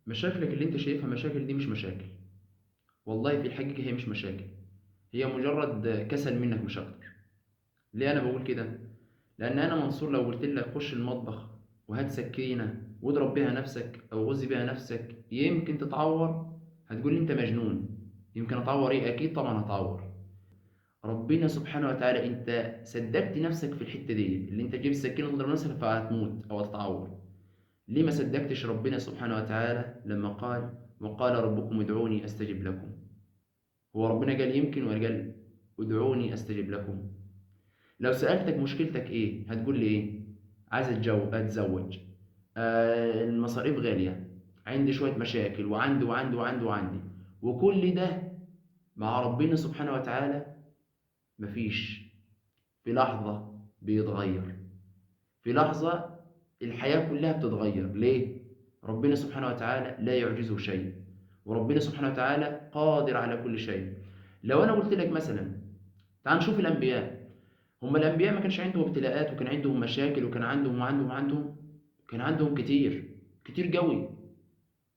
مشاكلك اللي انت شايفها مشاكل دي مش مشاكل. والله في الحقيقة هي مش مشاكل، هي مجرد كسل منك مش اكتر. ليه انا بقول كده؟ لان انا منصور لو قلت لك خش المطبخ وهات سكينة واضرب بيها نفسك او غزي بيها نفسك يمكن تتعور، هتقول لي انت مجنون. يمكن اتعور ايه؟ اكيد طبعا هتعور. ربنا سبحانه وتعالى انت صدقت نفسك في الحتة دي اللي انت تجيب السكينة وتضرب نفسك فهتموت او هتتعور. ليه ما صدقتش ربنا سبحانه وتعالى لما قال وقال ربكم ادعوني استجب لكم؟ هو ربنا قال يمكن ولا قال ادعوني استجب لكم؟ لو سألتك مشكلتك ايه هتقول لي ايه؟ عايز اتزوج، المصاريف غالية، عندي شوية مشاكل وعندي وكل ده مع ربنا سبحانه وتعالى مفيش. في لحظة بيتغير، في لحظة الحياة كلها بتتغير. ليه؟ ربنا سبحانه وتعالى لا يعجزه شيء، وربنا سبحانه وتعالى قادر على كل شيء. لو أنا قلت لك مثلا تعال نشوف الأنبياء، هم الأنبياء ما كانش عندهم ابتلاءات وكان عندهم مشاكل وكان عندهم كان عندهم كتير قوي.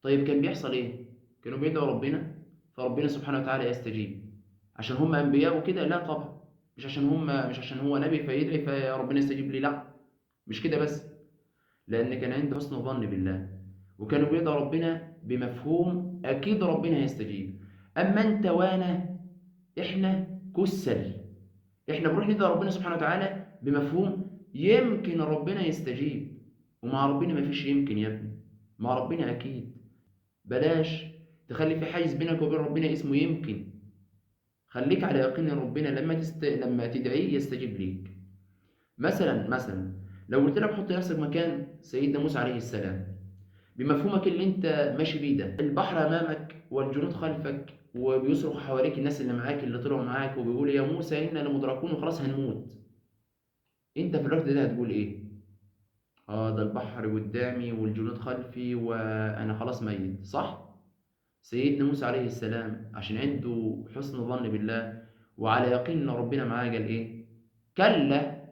طيب كان بيحصل إيه؟ كانوا بيدعوا ربنا فربنا سبحانه وتعالى يستجيب عشان هم أنبياء وكده؟ لا طبعا. مش عشان هو نبي فيدعي فربنا يستجيب لي، لا. مش كده بس، لأن كان عنده حسن ظن بالله وكانوا بيدعوا ربنا بمفهوم أكيد ربنا هيستجيب. أما أنت وأنا إحنا كسل، إحنا بنروح ندعي ربنا سبحانه وتعالى بمفهوم يمكن ربنا يستجيب. ومع ربنا مفيش يمكن يا ابني، مع ربنا أكيد. بلاش تخلي في حيز بينك وبين ربنا اسمه يمكن. خليك على يقين إن ربنا لما تدعيه يستجيب ليك. مثلا لو قلت لك حط نفسك مكان سيدنا موسى عليه السلام، بمفهومك اللي انت ماشي بيه ده، البحر امامك والجنود خلفك وبيصرخ حواليك الناس اللي معاك اللي طلعوا معاك وبيقول يا موسى انا لمدركون وخلاص هنموت. انت في الوقت ده هتقول ايه؟ اه ده البحر قدامي والجنود خلفي وانا خلاص ميت، صح؟ سيدنا موسى عليه السلام عشان عنده حسن ظن بالله وعلى يقين ان ربنا معاه قال ايه؟ كلا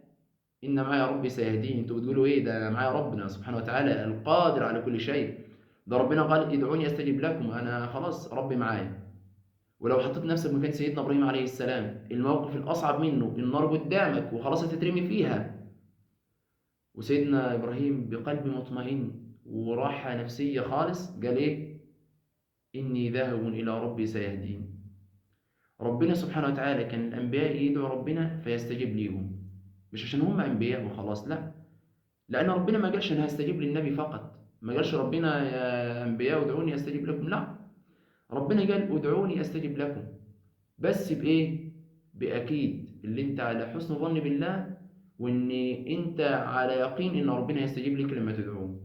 إن معي ربي سيهدين. أنتوا بتقولوا إيه؟ ده معايا ربنا سبحانه وتعالى القادر على كل شيء. ده ربنا قال ادعوني أستجب لكم، أنا خلاص ربي معايا. ولو حطيت نفسك مكان سيدنا إبراهيم عليه السلام، الموقف الأصعب منه النار قدامك وخلاص هتترمي فيها، وسيدنا إبراهيم بقلب مطمئن وراحة نفسية خالص قال إيه؟ إني ذاهب إلى ربي سيهدين. ربنا سبحانه وتعالى كان الأنبياء يدعوا ربنا فيستجيب ليهم، مش عشان هم أنبياء وخلاص، لا. لأن ربنا ما قالش أنا هستجيب للنبي فقط، ما قالش ربنا يا أنبياء ادعوني أستجيب لكم، لا. ربنا قال ادعوني أستجيب لكم، بس بإيه؟ بأكيد اللي أنت على حسن ظن بالله وإن أنت على يقين إن ربنا يستجيب لك لما تدعوه.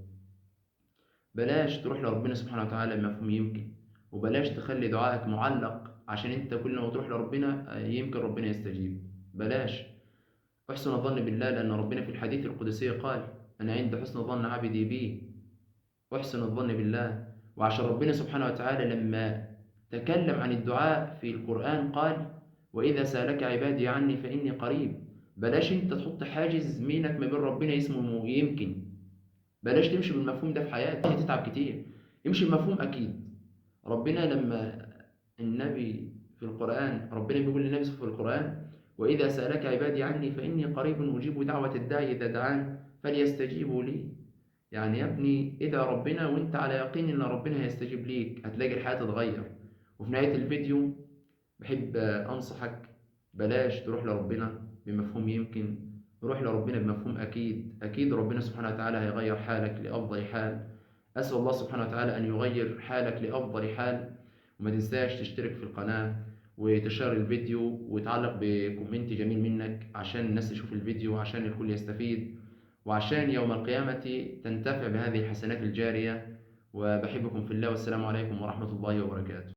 بلاش تروح لربنا سبحانه وتعالى بمفهوم يمكن، وبلاش تخلي دعائك معلق عشان أنت كل ما تروح لربنا يمكن ربنا يستجيب. بلاش. احسن الظن بالله، لأن ربنا في الحديث القدسي قال أنا عند حسن ظن عبدي بي. واحسن الظن بالله. وعشان ربنا سبحانه وتعالى لما تكلم عن الدعاء في القرآن قال وإذا سألك عبادي عني فإني قريب. بلاش انت تحط حاجز بينك ما بين ربنا اسمه يمكن. بلاش تمشي بالمفهوم ده في حياتك هتتعب كتير. امشي بمفهوم أكيد. ربنا لما النبي في القرآن، ربنا بيقول للنبي في القرآن وإذا سألك عبادي عني فإني قريب أجيب دعوة الداعي إذا دعان فليستجيبوا لي. يعني يا ابني ادعي ربنا وانت على يقين ان ربنا هيستجيب ليك، هتلاقي الحياة تتغير. وفي نهاية الفيديو بحب انصحك بلاش تروح لربنا بمفهوم يمكن، روح لربنا بمفهوم اكيد ربنا سبحانه وتعالى هيغير حالك لافضل حال. اسأل الله سبحانه وتعالى ان يغير حالك لافضل حال. وما تنساش تشترك في القناة وتشير الفيديو وتعلق بكومنت جميل منك عشان الناس تشوف الفيديو وعشان الكل يستفيد وعشان يوم القيامة تنتفع بهذه الحسنات الجارية. وبحبكم في الله والسلام عليكم ورحمة الله وبركاته.